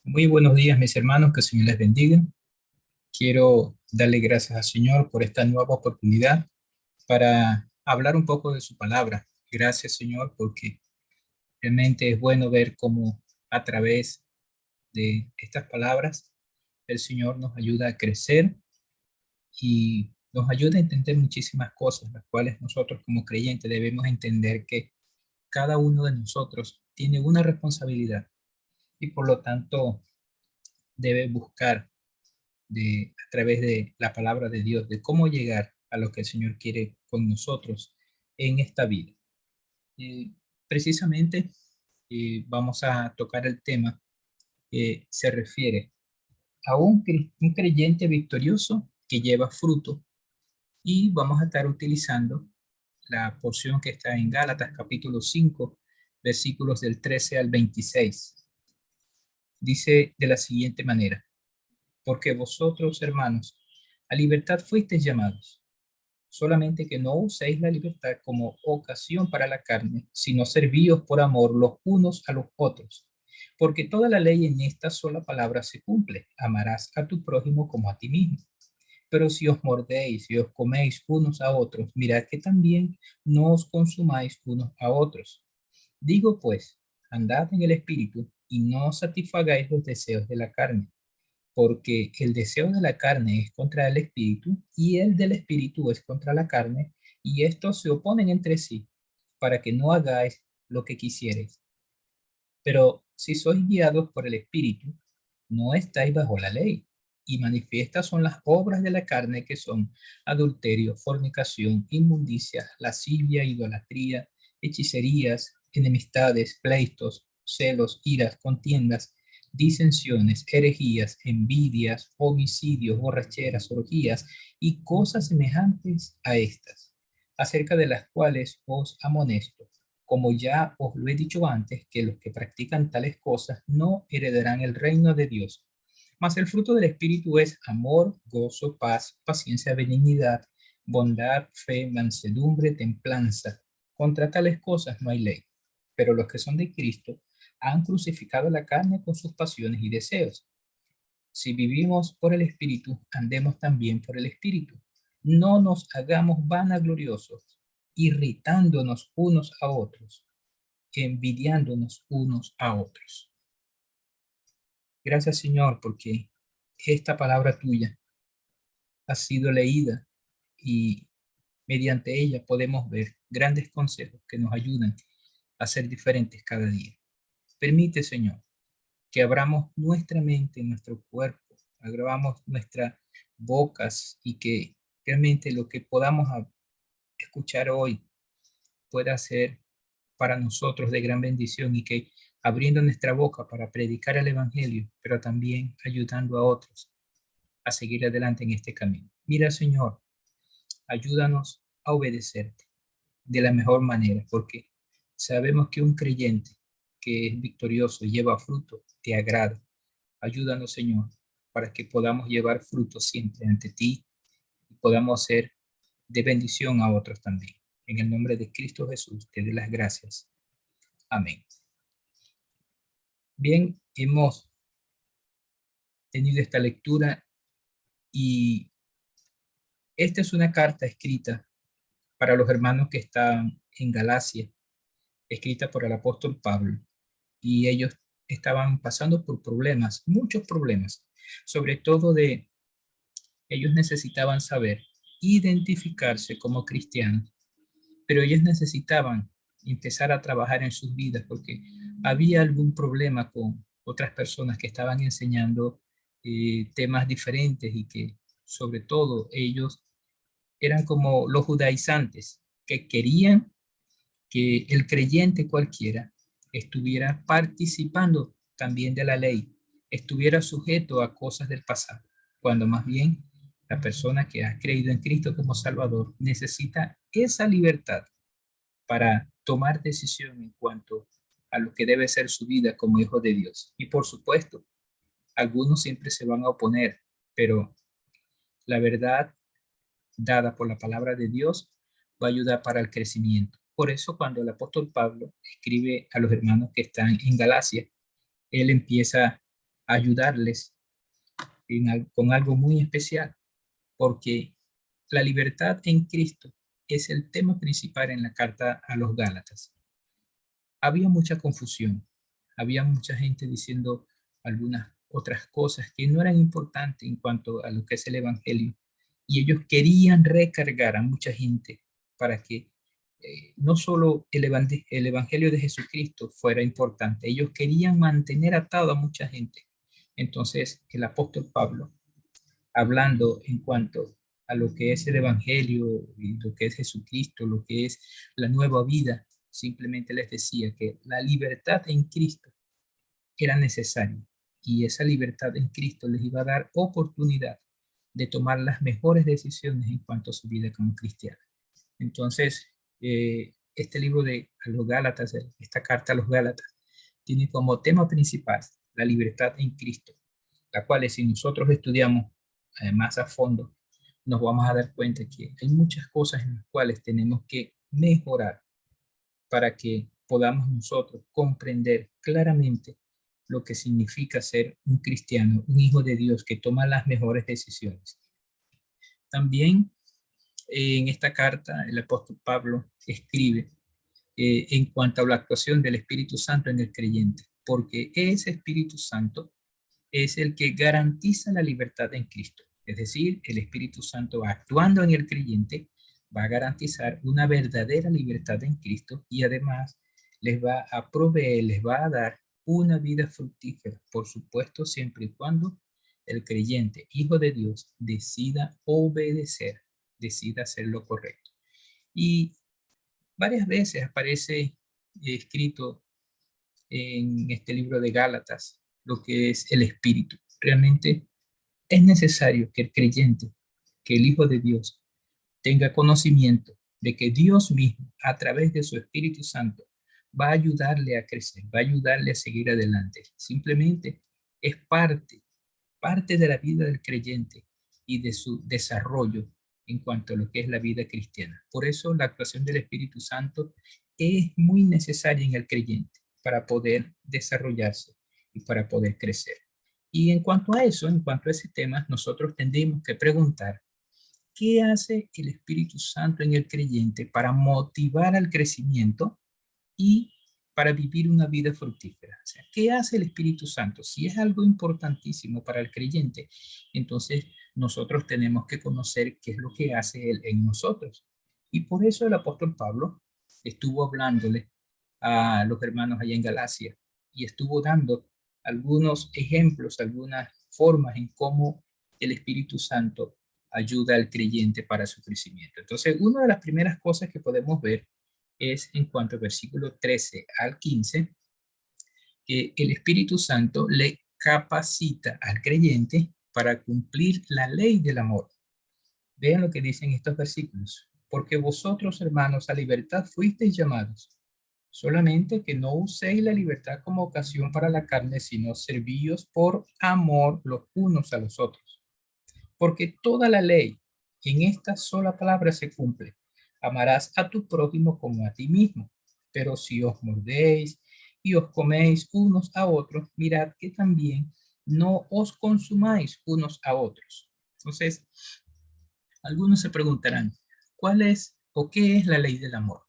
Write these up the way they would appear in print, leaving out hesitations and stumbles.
Muy buenos días, mis hermanos, que el Señor les bendiga. Quiero darle gracias al Señor por esta nueva oportunidad para hablar un poco de su palabra. Gracias, Señor, porque realmente es bueno ver cómo a través de estas palabras el Señor nos ayuda a crecer y nos ayuda a entender muchísimas cosas, las cuales nosotros como creyentes debemos entender que cada uno de nosotros tiene una responsabilidad y por lo tanto debe buscar a través de la palabra de Dios, de cómo llegar a lo que el Señor quiere con nosotros en esta vida. Eh, Precisamente vamos a tocar el tema que se refiere a un creyente victorioso que lleva fruto y vamos a estar utilizando la porción que está en Gálatas capítulo 5 versículos del 13 al 26. Dice de la siguiente manera: porque vosotros, hermanos, a libertad fuisteis llamados, solamente que no uséis la libertad como ocasión para la carne, sino servíos por amor los unos a los otros. Porque toda la ley en esta sola palabra se cumple: amarás a tu prójimo como a ti mismo. Pero si os mordéis y os coméis unos a otros, mirad que también no os consumáis unos a otros. Digo pues, andad en el espíritu y no satisfagáis los deseos de la carne, porque el deseo de la carne es contra el espíritu y el del espíritu es contra la carne, y estos se oponen entre sí, para que no hagáis lo que quisierais. Pero si sois guiados por el espíritu, no estáis bajo la ley. Y manifiestas son las obras de la carne, que son adulterio, fornicación, inmundicia, lascivia, idolatría, hechicerías, enemistades, pleitos, celos, iras, contiendas, disensiones, herejías, envidias, homicidios, borracheras, orgías y cosas semejantes a estas, acerca de las cuales os amonesto, como ya os lo he dicho antes, que los que practican tales cosas no heredarán el reino de Dios. Mas el fruto del Espíritu es amor, gozo, paz, paciencia, benignidad, bondad, fe, mansedumbre, templanza. Contra tales cosas no hay ley. Pero los que son de Cristo han crucificado la carne con sus pasiones y deseos. Si vivimos por el Espíritu, andemos también por el Espíritu. No nos hagamos vanagloriosos, irritándonos unos a otros, envidiándonos unos a otros. Gracias, Señor, porque esta palabra tuya ha sido leída y mediante ella podemos ver grandes consejos que nos ayudan a ser diferentes cada día. Permite, Señor, que abramos nuestra mente, nuestro cuerpo, abramos nuestras bocas y que realmente lo que podamos escuchar hoy pueda ser para nosotros de gran bendición y que abriendo nuestra boca para predicar el Evangelio, pero también ayudando a otros a seguir adelante en este camino. Mira, Señor, ayúdanos a obedecerte de la mejor manera, porque sabemos que un creyente que es victorioso lleva fruto, te agrada. Ayúdanos, Señor, para que podamos llevar fruto siempre ante ti y podamos ser de bendición a otros también. En el nombre de Cristo Jesús, te doy las gracias. Amén. Bien, hemos tenido esta lectura y esta es una carta escrita para los hermanos que están en Galacia, escrita por el apóstol Pablo. Y ellos estaban pasando por problemas, muchos problemas, sobre todo de ellos necesitaban saber identificarse como cristianos, pero ellos necesitaban empezar a trabajar en sus vidas porque había algún problema con otras personas que estaban enseñando temas diferentes y que sobre todo ellos eran como los judaizantes que querían que el creyente cualquiera estuviera participando también de la ley, estuviera sujeto a cosas del pasado, cuando más bien la persona que ha creído en Cristo como Salvador necesita esa libertad para tomar decisión en cuanto a lo que debe ser su vida como hijo de Dios. Y por supuesto, algunos siempre se van a oponer, pero la verdad dada por la palabra de Dios va a ayudar para el crecimiento. Por eso cuando el apóstol Pablo escribe a los hermanos que están en Galacia, él empieza ayudarles con algo muy especial, porque la libertad en Cristo es el tema principal en la carta a los Gálatas. Había mucha confusión, había mucha gente diciendo algunas otras cosas que no eran importantes en cuanto a lo que es el Evangelio, y ellos querían recargar a mucha gente para que no solo el Evangelio de Jesucristo fuera importante, ellos querían mantener atado a mucha gente. Entonces el apóstol Pablo, hablando en cuanto a lo que es el Evangelio y lo que es Jesucristo, lo que es la nueva vida, simplemente les decía que la libertad en Cristo era necesaria, y esa libertad en Cristo les iba a dar oportunidad de tomar las mejores decisiones en cuanto a su vida como cristiano. Entonces, este libro de a los Gálatas, esta carta a los Gálatas, tiene como tema principal la libertad en Cristo, la cual si nosotros estudiamos más a fondo, nos vamos a dar cuenta que hay muchas cosas en las cuales tenemos que mejorar para que podamos nosotros comprender claramente lo que significa ser un cristiano, un hijo de Dios que toma las mejores decisiones. También en esta carta el apóstol Pablo escribe en cuanto a la actuación del Espíritu Santo en el creyente, porque ese Espíritu Santo es el que garantiza la libertad en Cristo. Es decir, el Espíritu Santo actuando en el creyente va a garantizar una verdadera libertad en Cristo, y además les va a proveer, les va a dar una vida fructífera, por supuesto, siempre y cuando el creyente, hijo de Dios, decida obedecer, decida hacer lo correcto. Y varias veces aparece escrito en este libro de Gálatas lo que es el Espíritu. Realmente es necesario que el creyente, que el Hijo de Dios, tenga conocimiento de que Dios mismo, a través de su Espíritu Santo, va a ayudarle a crecer, va a ayudarle a seguir adelante. Simplemente es parte de la vida del creyente y de su desarrollo en cuanto a lo que es la vida cristiana. Por eso la actuación del Espíritu Santo es muy necesaria en el creyente para poder desarrollarse y para poder crecer. Y en cuanto a eso, en cuanto a ese tema, nosotros tendríamos que preguntar, ¿qué hace el Espíritu Santo en el creyente para motivar al crecimiento y para vivir una vida fructífera? O sea, ¿qué hace el Espíritu Santo? Si es algo importantísimo para el creyente, entonces nosotros tenemos que conocer qué es lo que hace Él en nosotros. Y por eso el apóstol Pablo estuvo hablándole a los hermanos allá en Galacia y estuvo dando algunos ejemplos, algunas formas en cómo el Espíritu Santo ayuda al creyente para su crecimiento. Entonces, una de las primeras cosas que podemos ver es en cuanto al versículo 13 al 15, que el Espíritu Santo le capacita al creyente para cumplir la ley del amor. Vean lo que dicen estos versículos. Porque vosotros, hermanos, a libertad fuisteis llamados, solamente que no uséis la libertad como ocasión para la carne, sino servíos por amor los unos a los otros. Porque toda la ley en esta sola palabra se cumple: amarás a tu prójimo como a ti mismo. Pero si os mordéis y os coméis unos a otros, mirad que también no os consumáis unos a otros. Entonces, algunos se preguntarán, ¿cuál es o qué es la ley del amor?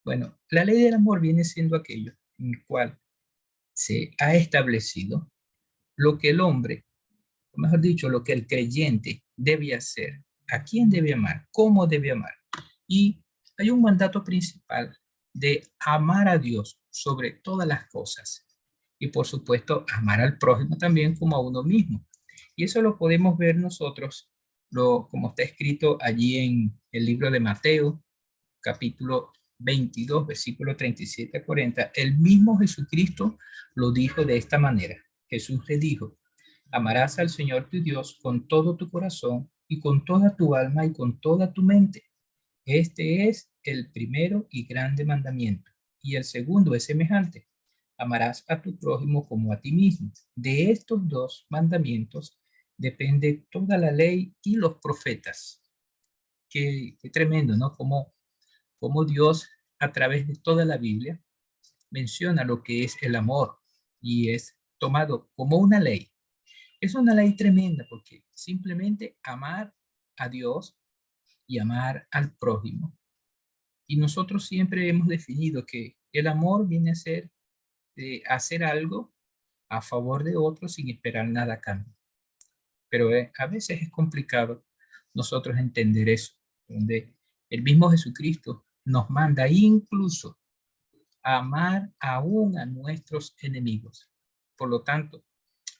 Bueno, la ley del amor viene siendo aquello en el cual se ha establecido lo que el hombre, o mejor dicho, lo que el creyente debe hacer, a quién debe amar, cómo debe amar. Y hay un mandato principal de amar a Dios sobre todas las cosas. Y por supuesto, amar al prójimo también como a uno mismo. Y eso lo podemos ver nosotros, como está escrito allí en el libro de Mateo, capítulo 22, versículo 37 a 40. El mismo Jesucristo lo dijo de esta manera. Jesús le dijo: amarás al Señor tu Dios con todo tu corazón y con toda tu alma y con toda tu mente. Este es el primero y grande mandamiento. Y el segundo es semejante: amarás a tu prójimo como a ti mismo. De estos dos mandamientos depende toda la ley y los profetas. Qué tremendo, ¿no? Como Dios, a través de toda la Biblia, menciona lo que es el amor, y es tomado como una ley. Es una ley tremenda porque simplemente amar a Dios y amar al prójimo. Y nosotros siempre hemos definido que el amor viene a ser hacer algo a favor de otros sin esperar nada a cambio. Pero a veces es complicado nosotros entender eso, donde el mismo Jesucristo nos manda incluso a amar aún a nuestros enemigos. Por lo tanto,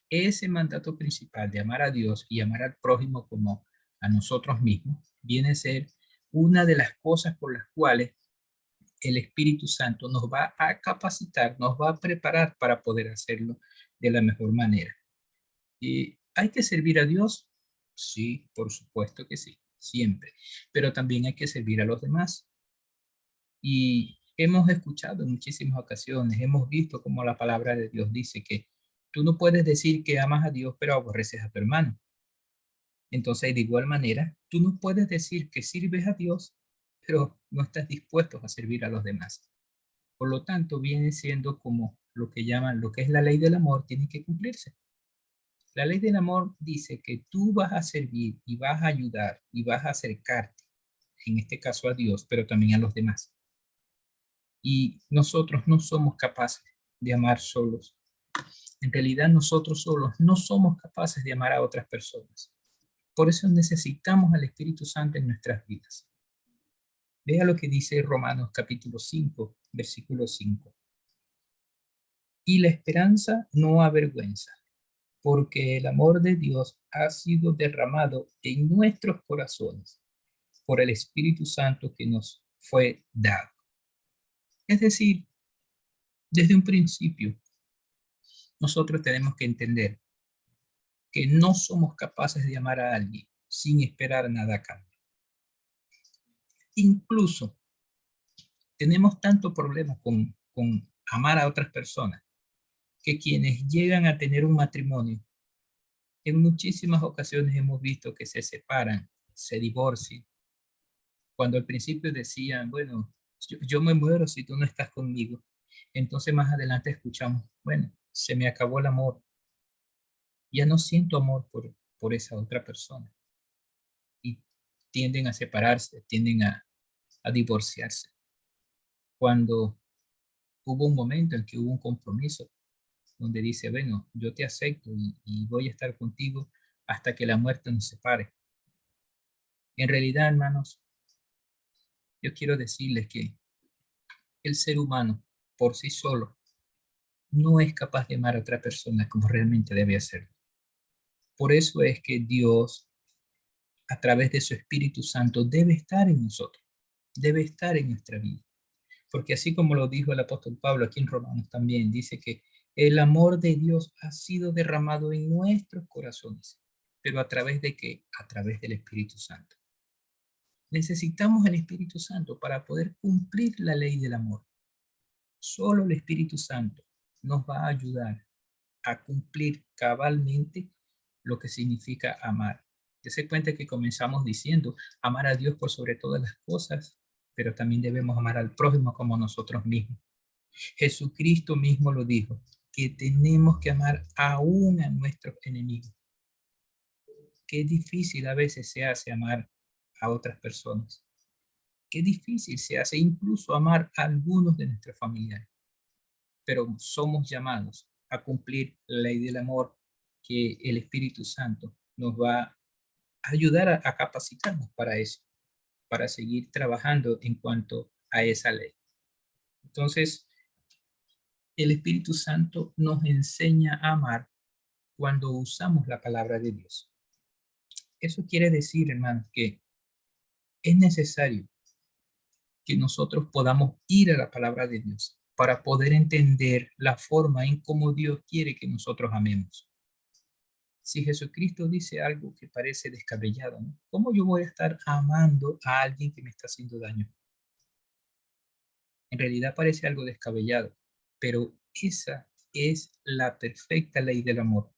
ese mandato principal de amar a Dios y amar al prójimo como a nosotros mismos viene a ser una de las cosas por las cuales el Espíritu Santo nos va a capacitar, nos va a preparar para poder hacerlo de la mejor manera. ¿Y hay que servir a Dios? Sí, por supuesto que sí, siempre. Pero también hay que servir a los demás. Y hemos escuchado en muchísimas ocasiones, hemos visto como la palabra de Dios dice que tú no puedes decir que amas a Dios, pero aborreces a tu hermano. Entonces, de igual manera, tú no puedes decir que sirves a Dios, pero no estás dispuesto a servir a los demás. Por lo tanto, viene siendo como lo que llaman, lo que es la ley del amor, tiene que cumplirse. La ley del amor dice que tú vas a servir y vas a ayudar y vas a acercarte, en este caso a Dios, pero también a los demás. Y nosotros no somos capaces de amar solos. En realidad nosotros solos no somos capaces de amar a otras personas. Por eso necesitamos al Espíritu Santo en nuestras vidas. Vea lo que dice Romanos capítulo 5, versículo 5. Y la esperanza no avergüenza, porque el amor de Dios ha sido derramado en nuestros corazones por el Espíritu Santo que nos fue dado. Es decir, desde un principio, nosotros tenemos que entender que no somos capaces de amar a alguien sin esperar nada a cambio. Incluso tenemos tanto problema con amar a otras personas que quienes llegan a tener un matrimonio, en muchísimas ocasiones hemos visto que se separan, se divorcian, cuando al principio decían, bueno, yo me muero si tú no estás conmigo. Entonces más adelante escuchamos, bueno, se me acabó el amor, ya no siento amor por esa otra persona. Y tienden a separarse, tienden a divorciarse. Cuando hubo un momento en que hubo un compromiso donde dice, bueno, yo te acepto y voy a estar contigo hasta que la muerte nos separe. En realidad, hermanos, yo quiero decirles que el ser humano por sí solo no es capaz de amar a otra persona como realmente debe hacerlo. Por eso es que Dios, a través de su Espíritu Santo, debe estar en nosotros, debe estar en nuestra vida. Porque así como lo dijo el apóstol Pablo aquí en Romanos también, dice que el amor de Dios ha sido derramado en nuestros corazones. ¿Pero a través de qué? A través del Espíritu Santo. Necesitamos el Espíritu Santo para poder cumplir la ley del amor. Solo el Espíritu Santo nos va a ayudar a cumplir cabalmente lo que significa amar. Se cuenta que comenzamos diciendo amar a Dios por sobre todas las cosas, pero también debemos amar al prójimo como nosotros mismos. Jesucristo mismo lo dijo, que tenemos que amar aún a nuestros enemigos. Qué difícil a veces se hace amar a otras personas. Qué difícil se hace incluso amar a algunos de nuestros familiares. Pero somos llamados a cumplir la ley del amor que el Espíritu Santo nos va a ayudar a capacitarnos para eso, para seguir trabajando en cuanto a esa ley. Entonces, el Espíritu Santo nos enseña a amar cuando usamos la palabra de Dios. Eso quiere decir, hermanos, que es necesario que nosotros podamos ir a la palabra de Dios para poder entender la forma en cómo Dios quiere que nosotros amemos. Si Jesucristo dice algo que parece descabellado, ¿no? ¿Cómo yo voy a estar amando a alguien que me está haciendo daño? En realidad parece algo descabellado, pero esa es la perfecta ley del amor.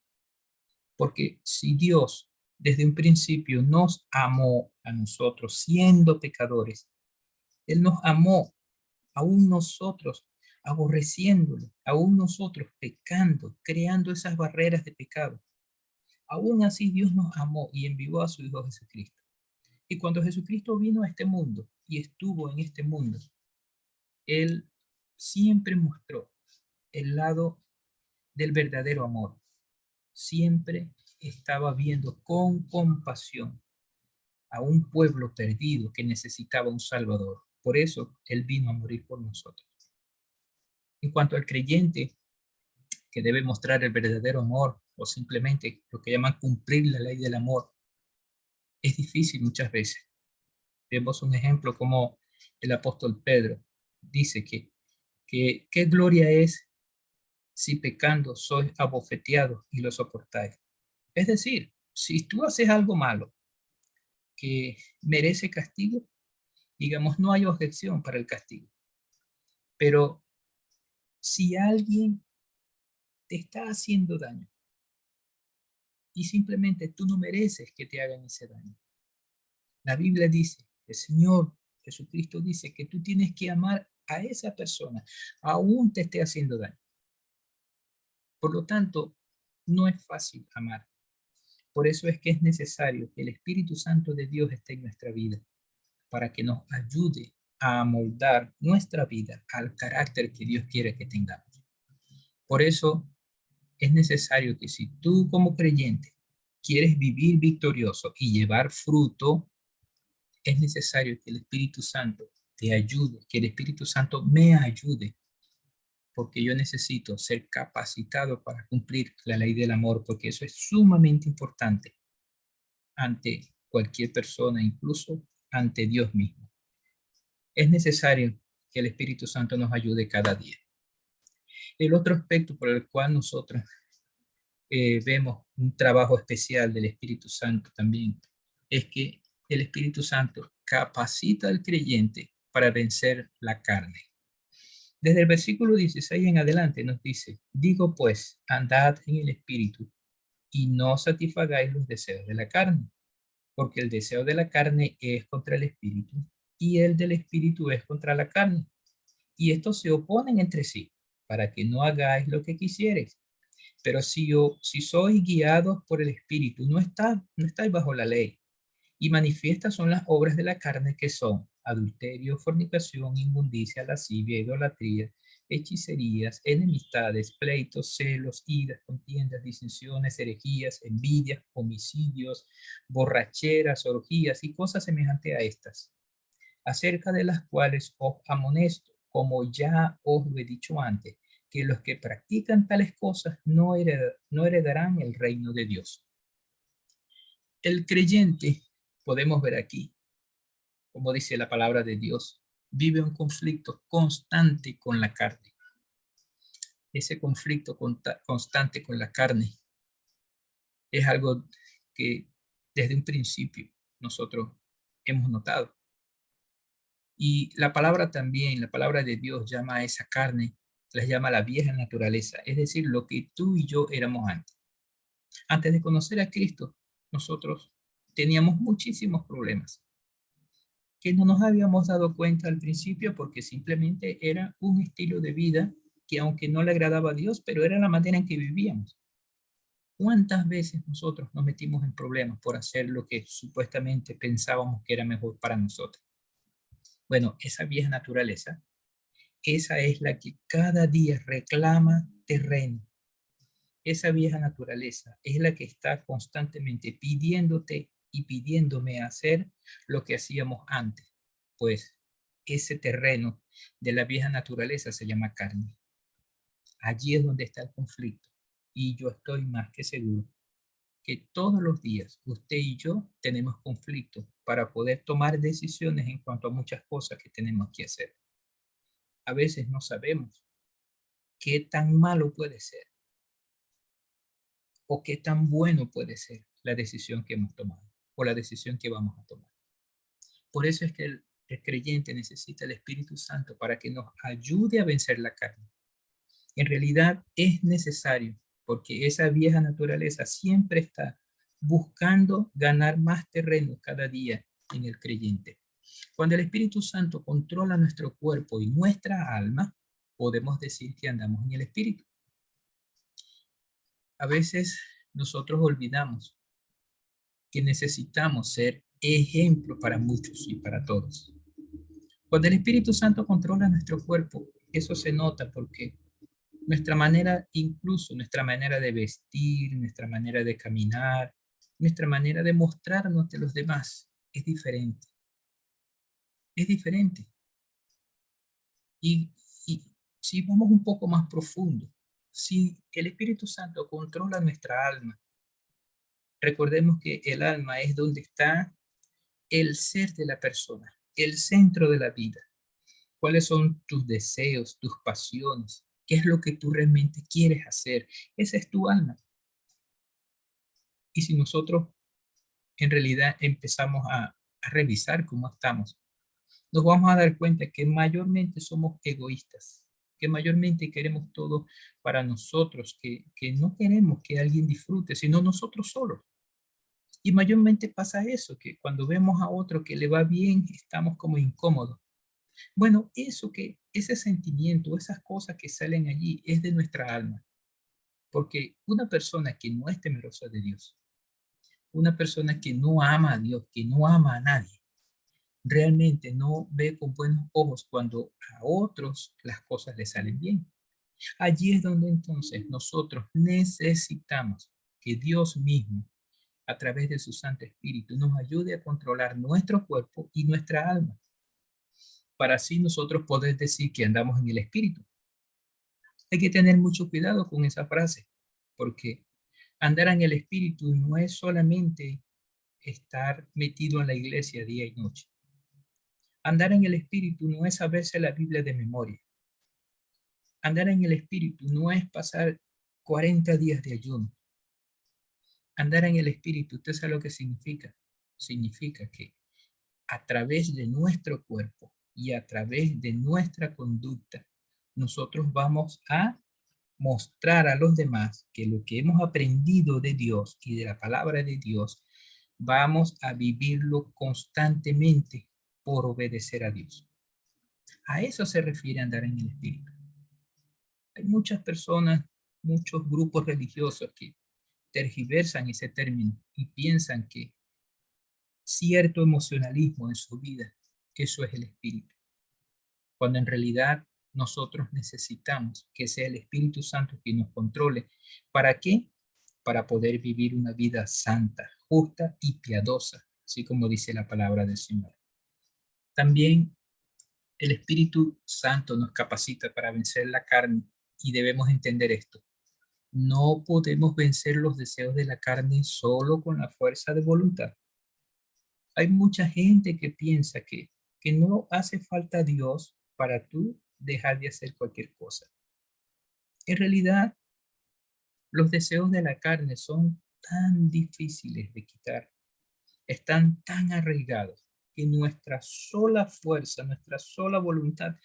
Porque si Dios desde un principio nos amó a nosotros siendo pecadores, Él nos amó aún nosotros aborreciéndolo, aún nosotros pecando, creando esas barreras de pecado. Aún así Dios nos amó y envió a su Hijo Jesucristo. Y cuando Jesucristo vino a este mundo y estuvo en este mundo, Él siempre mostró el lado del verdadero amor. Siempre estaba viendo con compasión a un pueblo perdido que necesitaba un Salvador. Por eso Él vino a morir por nosotros. En cuanto al creyente que debe mostrar el verdadero amor o simplemente lo que llaman cumplir la ley del amor, es difícil muchas veces. Vemos un ejemplo como el apóstol Pedro dice que qué gloria es si pecando sois abofeteados y lo soportáis. Es decir, si tú haces algo malo que merece castigo, digamos, no hay objeción para el castigo. Pero si alguien te está haciendo daño y simplemente tú no mereces que te hagan ese daño, la Biblia dice, el Señor Jesucristo dice que tú tienes que amar a esa persona, aún te esté haciendo daño. Por lo tanto, no es fácil amar. Por eso es que es necesario que el Espíritu Santo de Dios esté en nuestra vida, para que nos ayude a amoldar nuestra vida al carácter que Dios quiere que tengamos. Por eso es necesario que si tú como creyente quieres vivir victorioso y llevar fruto, es necesario que el Espíritu Santo te ayude, que el Espíritu Santo me ayude, porque yo necesito ser capacitado para cumplir la ley del amor, porque eso es sumamente importante ante cualquier persona, incluso ante Dios mismo. Es necesario que el Espíritu Santo nos ayude cada día. El otro aspecto por el cual nosotros vemos un trabajo especial del Espíritu Santo también es que el Espíritu Santo capacita al creyente para vencer la carne. Desde el versículo 16 en adelante nos dice, digo pues, andad en el Espíritu y no satisfagáis los deseos de la carne, porque el deseo de la carne es contra el Espíritu y el del Espíritu es contra la carne. Y estos se oponen entre sí, para que no hagáis lo que quisiereis. Pero si sois guiados por el Espíritu, no estáis bajo la ley. Y manifiestas son las obras de la carne que son adulterio, fornicación, inmundicia, lascivia, idolatría, hechicerías, enemistades, pleitos, celos, iras, contiendas, disensiones, herejías, envidias, homicidios, borracheras, orgías y cosas semejantes a estas, acerca de las cuales os amonesto, como ya os lo he dicho antes, que los que practican tales cosas no heredarán el reino de Dios. El creyente, podemos ver aquí, como dice la palabra de Dios, vive un conflicto constante con la carne. Ese conflicto constante con la carne es algo que desde un principio nosotros hemos notado. Y la palabra también, la palabra de Dios llama a esa carne, les llama la vieja naturaleza, es decir, lo que tú y yo éramos antes. Antes de conocer a Cristo, nosotros teníamos muchísimos problemas que no nos habíamos dado cuenta al principio porque simplemente era un estilo de vida que aunque no le agradaba a Dios, pero era la manera en que vivíamos. ¿Cuántas veces nosotros nos metimos en problemas por hacer lo que supuestamente pensábamos que era mejor para nosotros? Bueno, esa vieja naturaleza, esa es la que cada día reclama terreno. Esa vieja naturaleza es la que está constantemente pidiéndote y pidiéndome hacer lo que hacíamos antes. Pues ese terreno de la vieja naturaleza se llama carne. Allí es donde está el conflicto. Y yo estoy más que seguro que todos los días usted y yo tenemos conflictos para poder tomar decisiones en cuanto a muchas cosas que tenemos que hacer. A veces no sabemos qué tan malo puede ser o qué tan bueno puede ser la decisión que hemos tomado o la decisión que vamos a tomar. Por eso es que el creyente necesita el Espíritu Santo para que nos ayude a vencer la carne. En realidad es necesario porque esa vieja naturaleza siempre está buscando ganar más terreno cada día en el creyente. Cuando el Espíritu Santo controla nuestro cuerpo y nuestra alma, podemos decir que andamos en el Espíritu. A veces nosotros olvidamos que necesitamos ser ejemplo para muchos y para todos. Cuando el Espíritu Santo controla nuestro cuerpo, eso se nota porque nuestra manera, incluso nuestra manera de vestir, nuestra manera de caminar, nuestra manera de mostrarnos de los demás es diferente. Es diferente. Y, y si vamos un poco más profundo, si el Espíritu Santo controla nuestra alma, recordemos que el alma es donde está el ser de la persona, el centro de la vida. ¿Cuáles son tus deseos, tus pasiones? ¿Qué es lo que tú realmente quieres hacer? Esa es tu alma. Y si nosotros en realidad empezamos a revisar cómo estamos, nos vamos a dar cuenta que mayormente somos egoístas, que mayormente queremos todo para nosotros, que no queremos que alguien disfrute, sino nosotros solos. Y mayormente pasa eso, que cuando vemos a otro que le va bien, estamos como incómodos. Bueno, ese sentimiento, esas cosas que salen allí, es de nuestra alma. Porque una persona que no es temerosa de Dios, una persona que no ama a Dios, que no ama a nadie, realmente no ve con buenos ojos cuando a otros las cosas le salen bien. Allí es donde entonces nosotros necesitamos que Dios mismo, a través de su Santo Espíritu, nos ayude a controlar nuestro cuerpo y nuestra alma, para así nosotros poder decir que andamos en el Espíritu. Hay que tener mucho cuidado con esa frase, porque andar en el Espíritu no es solamente estar metido en la iglesia día y noche. Andar en el Espíritu no es saberse la Biblia de memoria. Andar en el Espíritu no es pasar 40 días de ayuno. Andar en el Espíritu, ¿usted sabe lo que significa? Significa que a través de nuestro cuerpo y a través de nuestra conducta, nosotros vamos a mostrar a los demás que lo que hemos aprendido de Dios y de la palabra de Dios, vamos a vivirlo constantemente por obedecer a Dios. A eso se refiere andar en el Espíritu. Hay muchas personas, muchos grupos religiosos que tergiversan ese término y piensan que cierto emocionalismo en su vida, eso es el Espíritu. Cuando en realidad nosotros necesitamos que sea el Espíritu Santo quien nos controle. ¿Para qué? Para poder vivir una vida santa, justa y piadosa, así como dice la palabra del Señor. También el Espíritu Santo nos capacita para vencer la carne y debemos entender esto. No podemos vencer los deseos de la carne solo con la fuerza de voluntad. Hay mucha gente que piensa que no hace falta Dios para tú dejar de hacer cualquier cosa. En realidad, los deseos de la carne son tan difíciles de quitar, están tan arraigados que nuestra sola fuerza, nuestra sola voluntad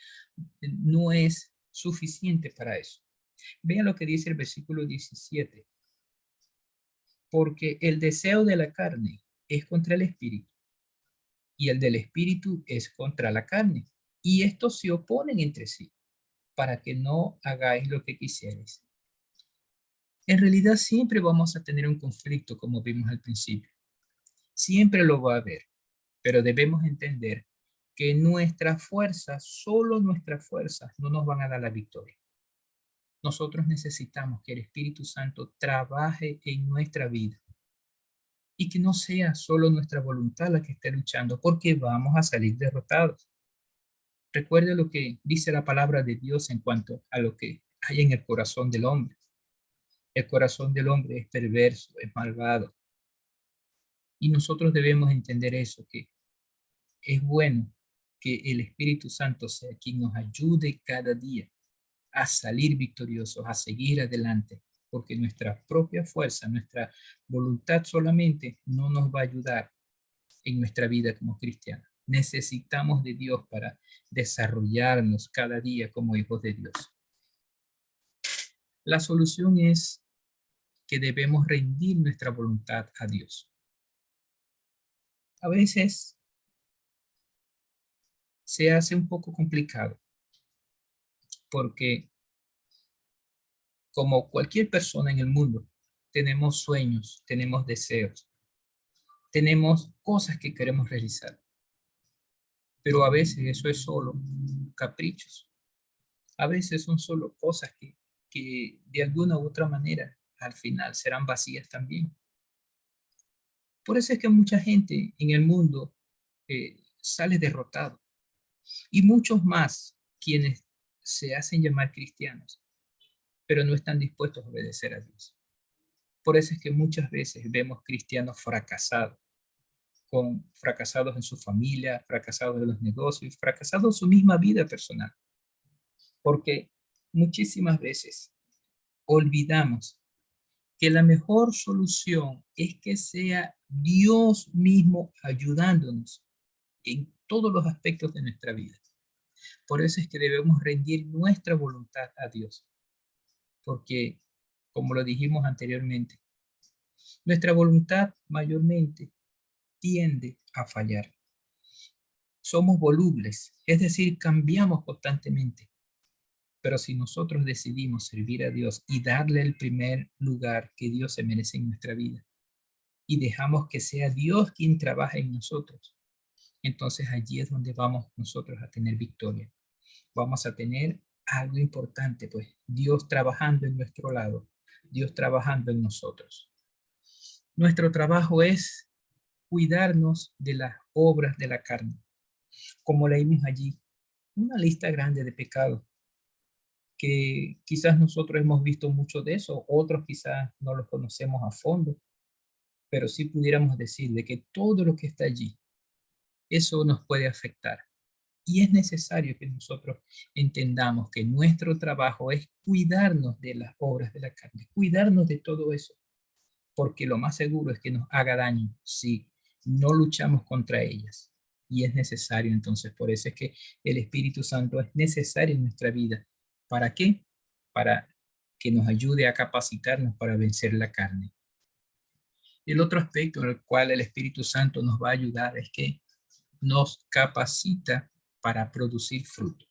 no es suficiente para eso. Vean lo que dice el versículo 17. Porque el deseo de la carne es contra el espíritu y el del espíritu es contra la carne. Y estos se oponen entre sí para que no hagáis lo que quisierais. En realidad siempre vamos a tener un conflicto, como vimos al principio. Siempre lo va a haber, pero debemos entender que nuestras fuerzas, solo nuestras fuerzas, no nos van a dar la victoria. Nosotros necesitamos que el Espíritu Santo trabaje en nuestra vida y que no sea solo nuestra voluntad la que esté luchando, porque vamos a salir derrotados. Recuerde lo que dice la palabra de Dios en cuanto a lo que hay en el corazón del hombre. El corazón del hombre es perverso, es malvado. Y nosotros debemos entender eso, que es bueno que el Espíritu Santo sea quien nos ayude cada día a salir victoriosos, a seguir adelante, porque nuestra propia fuerza, nuestra voluntad solamente no nos va a ayudar en nuestra vida como cristianos. Necesitamos de Dios para desarrollarnos cada día como hijos de Dios. La solución es que debemos rendir nuestra voluntad a Dios. A veces se hace un poco complicado porque como cualquier persona en el mundo, tenemos sueños, tenemos deseos, tenemos cosas que queremos realizar, pero a veces eso es solo caprichos, a veces son solo cosas que de alguna u otra manera al final serán vacías también. Por eso es que mucha gente en el mundo sale derrotado y muchos más quienes se hacen llamar cristianos, pero no están dispuestos a obedecer a Dios. Por eso es que muchas veces vemos cristianos fracasados, fracasados en su familia, fracasados en los negocios, fracasados en su misma vida personal, porque muchísimas veces olvidamos que la mejor solución es que sea Dios mismo ayudándonos en todos los aspectos de nuestra vida. Por eso es que debemos rendir nuestra voluntad a Dios, porque, como lo dijimos anteriormente, nuestra voluntad mayormente tiende a fallar. Somos volubles, es decir, cambiamos constantemente. Pero si nosotros decidimos servir a Dios y darle el primer lugar que Dios se merece en nuestra vida, y dejamos que sea Dios quien trabaje en nosotros, entonces allí es donde vamos nosotros a tener victoria. Vamos a tener algo importante, pues Dios trabajando en nuestro lado, Dios trabajando en nosotros. Nuestro trabajo es cuidarnos de las obras de la carne, como leímos allí, una lista grande de pecados que quizás nosotros hemos visto mucho de eso, otros quizás no los conocemos a fondo, pero sí pudiéramos decir de que todo lo que está allí, eso nos puede afectar. Y es necesario que nosotros entendamos que nuestro trabajo es cuidarnos de las obras de la carne, cuidarnos de todo eso, porque lo más seguro es que nos haga daño si no luchamos contra ellas. Y es necesario entonces, por eso es que el Espíritu Santo es necesario en nuestra vida. ¿Para qué? Para que nos ayude a capacitarnos para vencer la carne. El otro aspecto en el cual el Espíritu Santo nos va a ayudar es que nos capacita para producir fruto.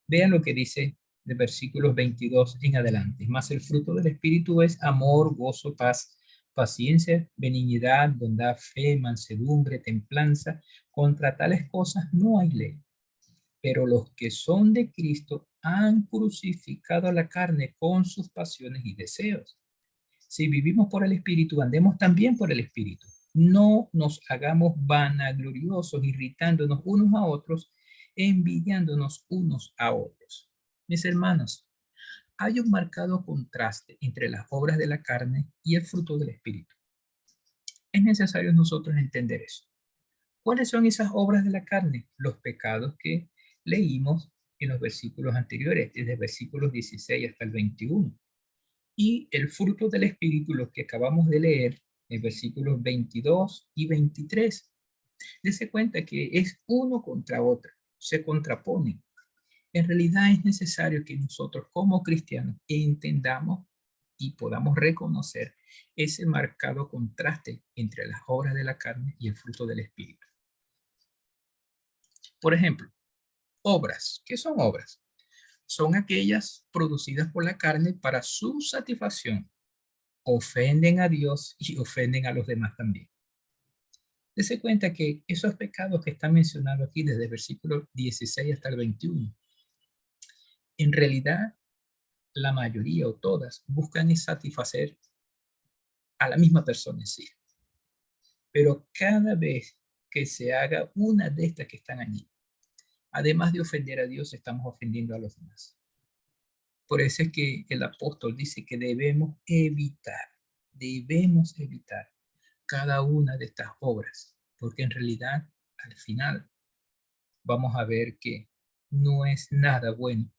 Vean lo que dice de versículos 22 en adelante. Más el fruto del Espíritu es amor, gozo, paz, paciencia, benignidad, bondad, fe, mansedumbre, templanza. Contra tales cosas no hay ley. Pero los que son de Cristo han crucificado a la carne con sus pasiones y deseos. Si vivimos por el Espíritu, andemos también por el Espíritu. No nos hagamos vanagloriosos, irritándonos unos a otros, envidiándonos unos a otros. Mis hermanos, hay un marcado contraste entre las obras de la carne y el fruto del Espíritu. Es necesario nosotros entender eso. ¿Cuáles son esas obras de la carne? Los pecados que leímos en los versículos anteriores, desde versículos 16 hasta el 21. Y el fruto del Espíritu, lo que acabamos de leer, en versículos 22 y 23. Dese cuenta que es uno contra otro, se contraponen. En realidad es necesario que nosotros como cristianos entendamos y podamos reconocer ese marcado contraste entre las obras de la carne y el fruto del Espíritu. Por ejemplo, obras. ¿Qué son obras? Son aquellas producidas por la carne para su satisfacción. Ofenden a Dios y ofenden a los demás también. Dese cuenta que esos pecados que están mencionados aquí desde el versículo 16 hasta el 21, en realidad la mayoría o todas buscan satisfacer a la misma persona en sí. Pero cada vez que se haga una de estas que están allí, además de ofender a Dios, estamos ofendiendo a los demás. Por eso es que el apóstol dice que debemos evitar cada una de estas obras, porque en realidad al final vamos a ver que no es nada bueno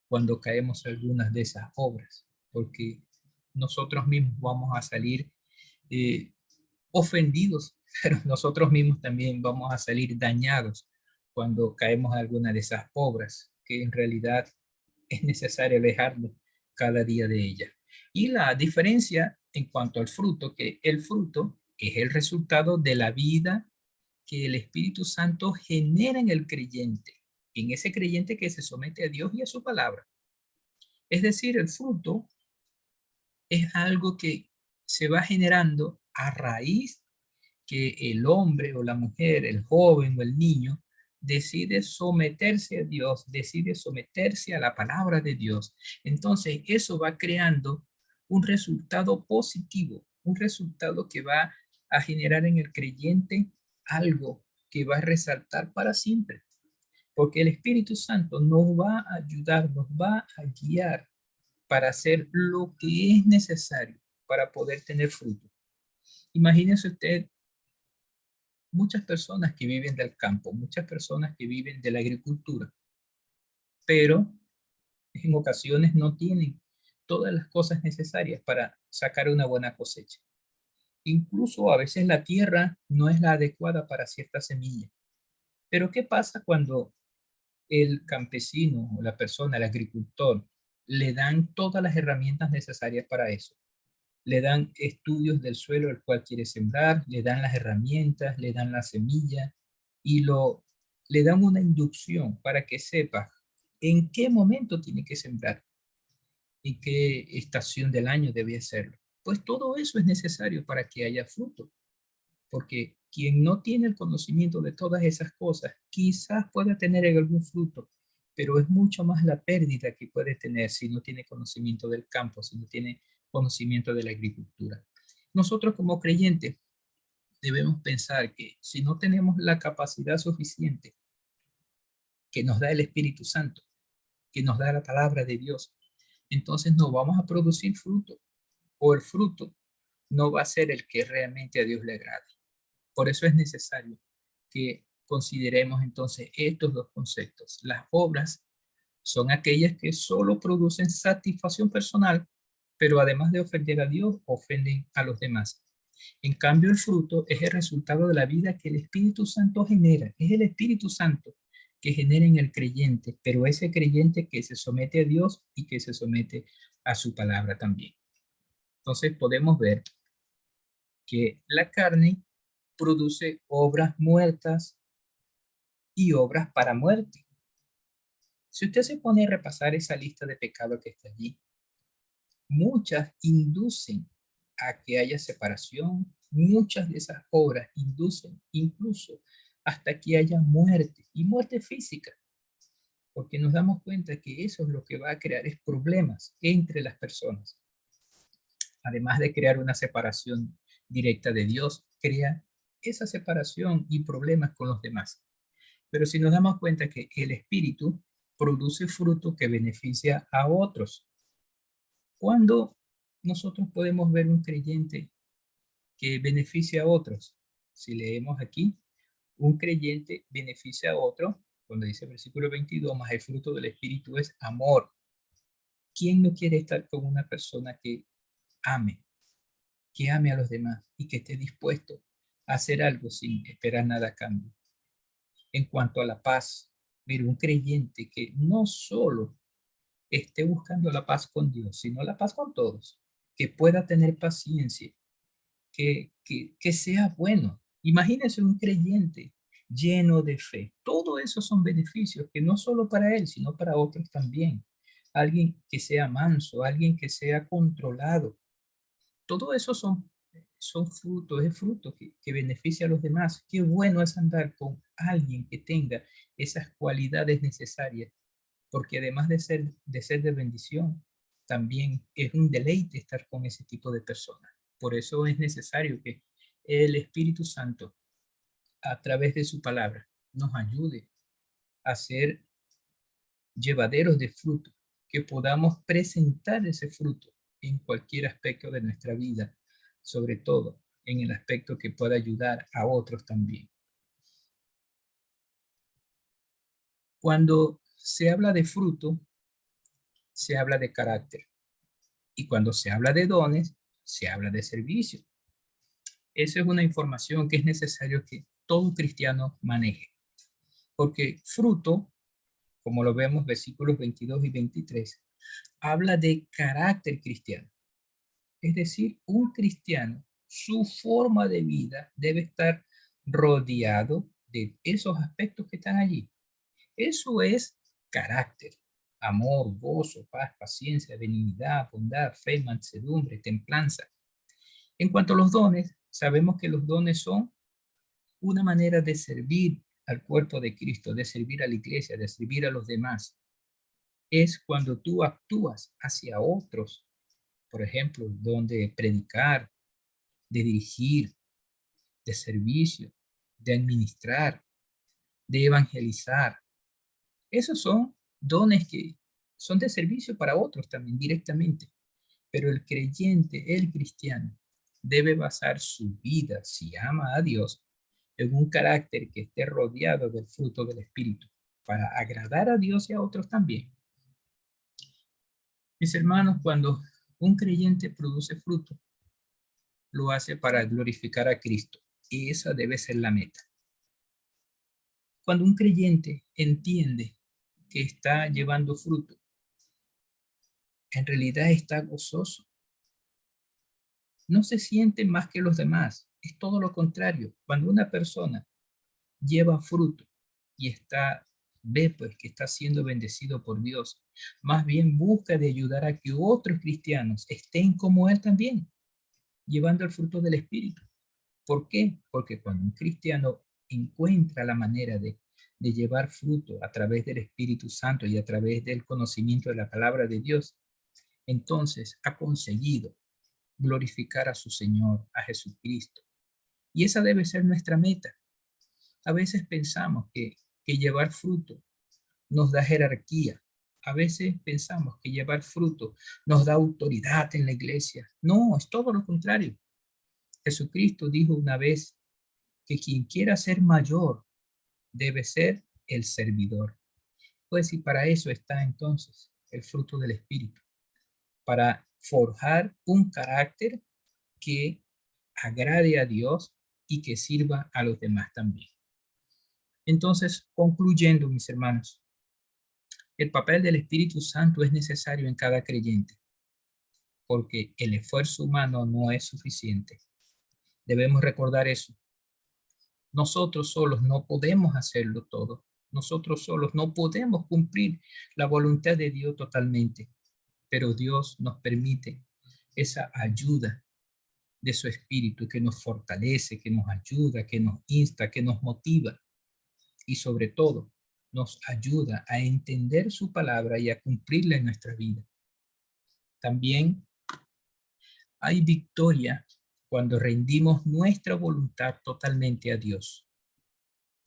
cuando caemos en algunas de esas obras, porque nosotros mismos vamos a salir eh, ofendidos, pero nosotros mismos también vamos a salir dañados cuando caemos en alguna de esas obras, que en realidad es necesario alejarnos cada día de ella. Y la diferencia en cuanto al fruto, que el fruto es el resultado de la vida que el Espíritu Santo genera en el creyente. en ese creyente que se somete a Dios y a su palabra. Es decir, el fruto es algo que se va generando a raíz que el hombre o la mujer, el joven o el niño, decide someterse a Dios, decide someterse a la palabra de Dios. Entonces, eso va creando un resultado positivo, un resultado que va a generar en el creyente algo que va a resaltar para siempre, porque el Espíritu Santo nos va a ayudar, nos va a guiar para hacer lo que es necesario para poder tener fruto. Imagínense usted muchas personas que viven del campo, muchas personas que viven de la agricultura, pero en ocasiones no tienen todas las cosas necesarias para sacar una buena cosecha. Incluso a veces la tierra no es la adecuada para ciertas semillas. Pero ¿qué pasa cuando el campesino o la persona, el agricultor, le dan todas las herramientas necesarias para eso? Le dan estudios del suelo el cual quiere sembrar, le dan las herramientas, le dan la semilla y le dan una inducción para que sepa en qué momento tiene que sembrar y qué estación del año debe hacerlo. Pues todo eso es necesario para que haya fruto, porque quien no tiene el conocimiento de todas esas cosas, quizás pueda tener algún fruto, pero es mucho más la pérdida que puede tener si no tiene conocimiento del campo, si no tiene conocimiento de la agricultura. Nosotros como creyentes debemos pensar que si no tenemos la capacidad suficiente que nos da el Espíritu Santo, que nos da la palabra de Dios, entonces no vamos a producir fruto, o el fruto no va a ser el que realmente a Dios le agrade. Por eso es necesario que consideremos entonces estos dos conceptos. Las obras son aquellas que solo producen satisfacción personal, pero además de ofender a Dios, ofenden a los demás. En cambio, el fruto es el resultado de la vida que el Espíritu Santo genera. Es el Espíritu Santo que genera en el creyente, pero ese creyente que se somete a Dios y que se somete a su palabra también. Entonces podemos ver que la carne produce obras muertas y obras para muerte. Si usted se pone a repasar esa lista de pecados que está allí, muchas inducen a que haya separación, muchas de esas obras inducen incluso hasta que haya muerte y muerte física, porque nos damos cuenta que eso es lo que va a crear es problemas entre las personas. Además de crear una separación directa de Dios, crea esa separación y problemas con los demás. Pero si nos damos cuenta que el espíritu produce fruto que beneficia a otros, ¿cuándo nosotros podemos ver un creyente que beneficia a otros? Si leemos aquí, un creyente beneficia a otro, cuando dice el versículo 22, más el fruto del espíritu es amor. ¿Quién no quiere estar con una persona ame, que ame a los demás y que esté dispuesto a hacer algo sin esperar nada a cambio? En cuanto a la paz, mire, un creyente que no solo esté buscando la paz con Dios, sino la paz con todos, que pueda tener paciencia, que sea bueno. Imagínese un creyente lleno de fe. Todo eso son beneficios que no solo para él, sino para otros también. Alguien que sea manso, alguien que sea controlado. Todo eso son frutos, es fruto que beneficia a los demás. Qué bueno es andar con alguien que tenga esas cualidades necesarias, porque además de ser de bendición, también es un deleite estar con ese tipo de personas. Por eso es necesario que el Espíritu Santo, a través de su palabra, nos ayude a ser llevaderos de fruto, que podamos presentar ese fruto en cualquier aspecto de nuestra vida, sobre todo en el aspecto que pueda ayudar a otros también. Cuando se habla de fruto, se habla de carácter. Y cuando se habla de dones, se habla de servicio. Esa es una información que es necesario que todo cristiano maneje. Porque fruto, como lo vemos versículos 22 y 23, habla de carácter cristiano. Es decir, un cristiano, su forma de vida debe estar rodeado de esos aspectos que están allí. Eso es carácter. Amor, gozo, paz, paciencia, benignidad, bondad, fe, mansedumbre, templanza. En cuanto a los dones, sabemos que los dones son una manera de servir al cuerpo de Cristo, de servir a la iglesia, de servir a los demás. Es cuando tú actúas hacia otros, por ejemplo, donde predicar, de dirigir, de servicio, de administrar, de evangelizar. Esos son dones que son de servicio para otros también directamente. Pero el creyente, el cristiano, debe basar su vida, si ama a Dios, en un carácter que esté rodeado del fruto del Espíritu, para agradar a Dios y a otros también. Mis hermanos, cuando un creyente produce fruto, lo hace para glorificar a Cristo. Y esa debe ser la meta. Cuando un creyente entiende que está llevando fruto, en realidad está gozoso. No se siente más que los demás. Es todo lo contrario. Cuando una persona lleva fruto y ve pues que está siendo bendecido por Dios, más bien busca de ayudar a que otros cristianos estén como él también, llevando el fruto del Espíritu. ¿Por qué? Porque cuando un cristiano encuentra la manera de llevar fruto a través del Espíritu Santo y a través del conocimiento de la palabra de Dios, entonces ha conseguido glorificar a su Señor, a Jesucristo. Y esa debe ser nuestra meta. A veces pensamos que llevar fruto nos da jerarquía. A veces pensamos que llevar fruto nos da autoridad en la iglesia. No, es todo lo contrario. Jesucristo dijo una vez que quien quiera ser mayor debe ser el servidor. Pues y para eso está entonces el fruto del Espíritu, para forjar un carácter que agrade a Dios y que sirva a los demás también. Entonces, concluyendo, mis hermanos, el papel del Espíritu Santo es necesario en cada creyente, porque el esfuerzo humano no es suficiente. Debemos recordar eso. Nosotros solos no podemos hacerlo todo. Nosotros solos no podemos cumplir la voluntad de Dios totalmente, pero Dios nos permite esa ayuda de su Espíritu que nos fortalece, que nos ayuda, que nos insta, que nos motiva y sobre todo nos ayuda a entender su palabra y a cumplirla en nuestra vida. También hay victoria cuando rendimos nuestra voluntad totalmente a Dios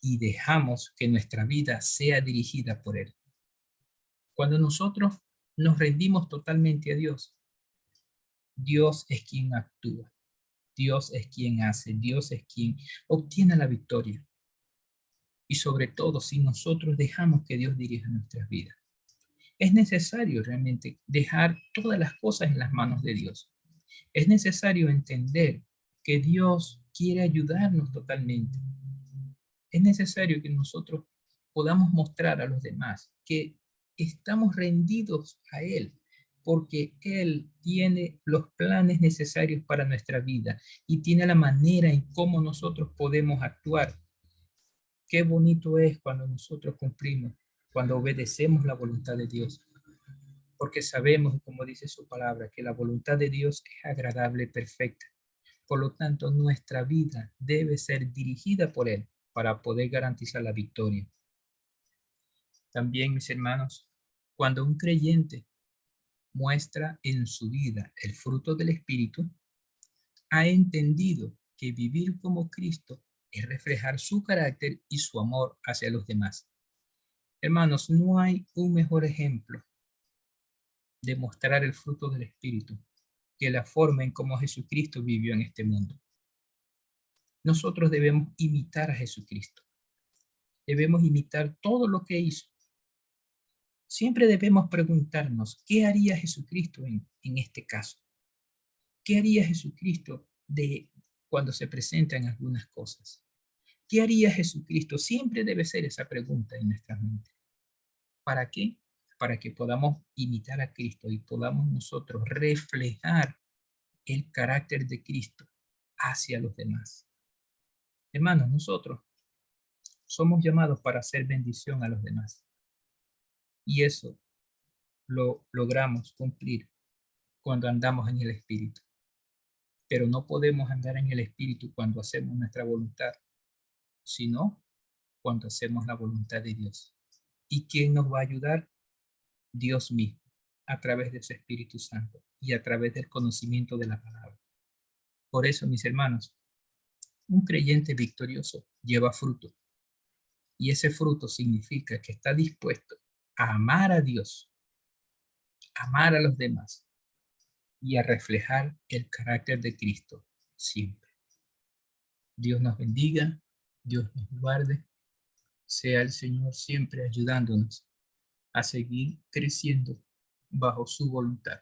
y dejamos que nuestra vida sea dirigida por Él. Cuando nosotros nos rendimos totalmente a Dios, Dios es quien actúa, Dios es quien hace, Dios es quien obtiene la victoria. Y sobre todo si nosotros dejamos que Dios dirija nuestras vidas. Es necesario realmente dejar todas las cosas en las manos de Dios. Es necesario entender que Dios quiere ayudarnos totalmente. Es necesario que nosotros podamos mostrar a los demás que estamos rendidos a Él, porque Él tiene los planes necesarios para nuestra vida y tiene la manera en cómo nosotros podemos actuar. Qué bonito es cuando nosotros cumplimos, cuando obedecemos la voluntad de Dios, porque sabemos, como dice su palabra, que la voluntad de Dios es agradable y perfecta. Por lo tanto, nuestra vida debe ser dirigida por Él para poder garantizar la victoria. También, mis hermanos, cuando un creyente muestra en su vida el fruto del Espíritu, ha entendido que vivir como Cristo es reflejar su carácter y su amor hacia los demás. Hermanos, no hay un mejor ejemplo de mostrar el fruto del Espíritu que la forma en cómo Jesucristo vivió en este mundo. Nosotros debemos imitar a Jesucristo. Debemos imitar todo lo que hizo. Siempre debemos preguntarnos, ¿qué haría Jesucristo en este caso? ¿Qué haría Jesucristo cuando se presentan algunas cosas? ¿Qué haría Jesucristo? Siempre debe ser esa pregunta en nuestra mente. ¿Para qué? Para que podamos imitar a Cristo y podamos nosotros reflejar el carácter de Cristo hacia los demás. Hermanos, nosotros somos llamados para hacer bendición a los demás. Y eso lo logramos cumplir cuando andamos en el Espíritu. Pero no podemos andar en el Espíritu cuando hacemos nuestra voluntad, sino cuando hacemos la voluntad de Dios. ¿Y quién nos va a ayudar? Dios mismo, a través de su Espíritu Santo y a través del conocimiento de la palabra. Por eso, mis hermanos, un creyente victorioso lleva fruto. Y ese fruto significa que está dispuesto a amar a Dios, amar a los demás y a reflejar el carácter de Cristo siempre. Dios nos bendiga, Dios nos guarde, sea el Señor siempre ayudándonos a seguir creciendo bajo su voluntad.